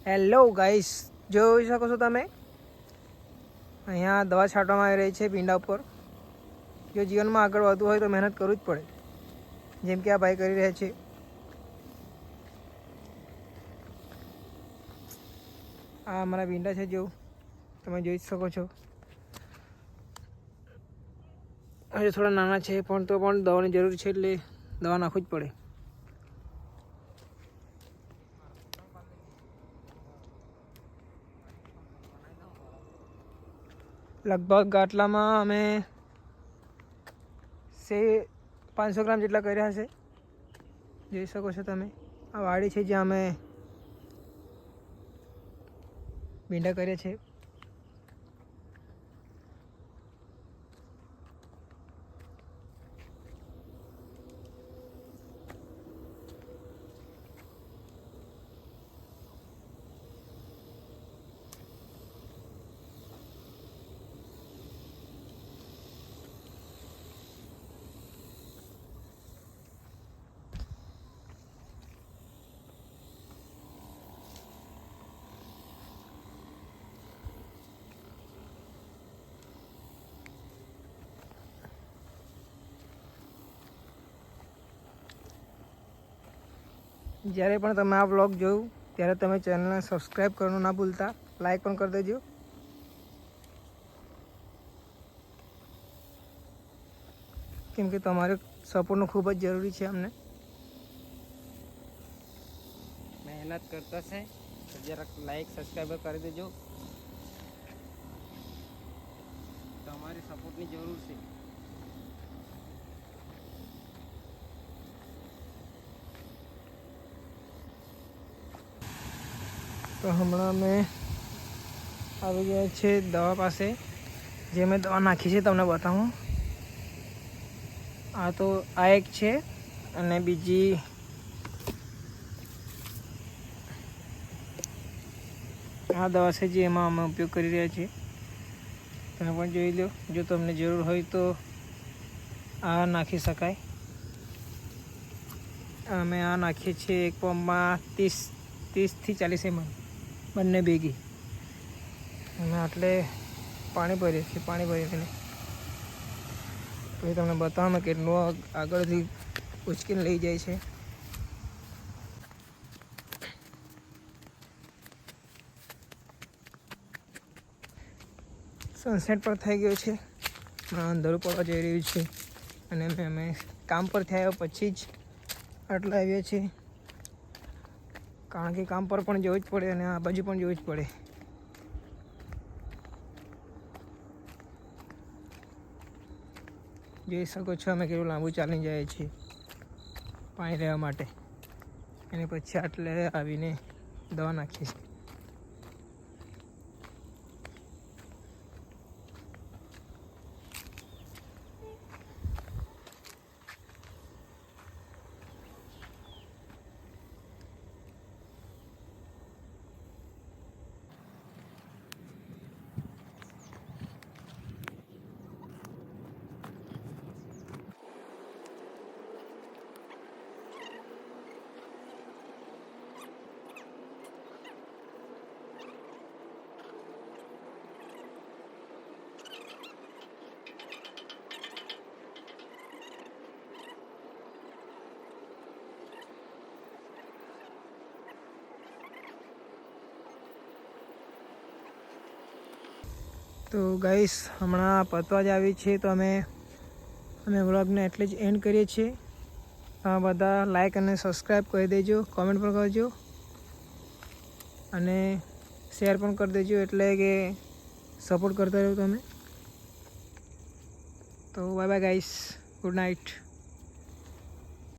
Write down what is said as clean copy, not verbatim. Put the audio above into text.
Hello guys, જોઈ શકો છો તમે અહીંયા દવા છાંટવામાં આવી રહી છે ભીંડા ઉપર. જો જીવનમાં આગળ વધવું હોય તો મહેનત કરવું જ પડે, જેમ કે આ ભાઈ કરી રહ્યા છે. આ અમારા ભીંડા છે, જો તમે જોઈ શકો છો. હજુ થોડા નાના છે પણ તો પણ દવાની જરૂર છે, એટલે દવા નાખવું જ પડે. લગભગ આટલામાં અમે 500 ગ્રામ જેટલા કર્યા હશે. જોઈ શકો છો તમે. આ વાડી છે જ્યાં અમે ભીંડા કર્યા છે. જ્યારે પણ તમે આ વ્લોગ જોયું ત્યારે તમે ચેનલને સબસ્ક્રાઈબ કરવાનું ના ભૂલતા, લાઈક પણ કરી દેજો. કેમ કે તમારે સપોર્ટનું ખૂબ જ જરૂરી છે અમને. મહેનત કરતા છે તો જરાક લાઈક સબસ્ક્રાઈબર કરી દેજો. તમારી સપોર્ટની જરૂર છે. તો હમણાં અમે આવી ગયા છે દવા પાસે, જે મેં દવા નાખી છે તમને બતાવું. આ તો આ એક છે અને બીજી આ દવા છે જે એમાં અમે ઉપયોગ કરી રહ્યા છીએ. તમે પણ જોઈ લો, જો તમને જરૂર હોય તો આ નાખી શકાય. અમે આ નાખીએ છીએ એક પંપમાં 30 થી 40 ml બંને ભેગી. અને આટલે પાણી ભરીએ છીએ. પાણી ભરીને પછી તમને બતાવવામાં કેટલું આગળથી ઉચકીને લઈ જાય છે. સનસેટ પર થઈ ગયો છે, અંધારું પડવા જઈ રહ્યું છે. અને અમે કામ પર થયા પછી જ આટલા આવ્યા છીએ, કારણ કે કામ પર પણ જવું જ પડે અને આ બાજુ પણ જવું જ પડે. જોઈ શકો છો અમે કેટલું લાંબુ ચાલી જાય છીએ પાણી લેવા માટે. અને પછી આટલે આવીને દવા નાખીએ છીએ. તો ગાઈસ, હમણાં પતવા જ આવી છે, તો અમે વ્લોગને એટલે જ એન્ડ કરીએ છીએ. બધા લાઈક અને સબસ્ક્રાઈબ કરી દેજો, કોમેન્ટ પણ કરજો અને શેર પણ કરી દેજો, એટલે કે સપોર્ટ કરતા રહો તમે. તો bye bye guys, good night.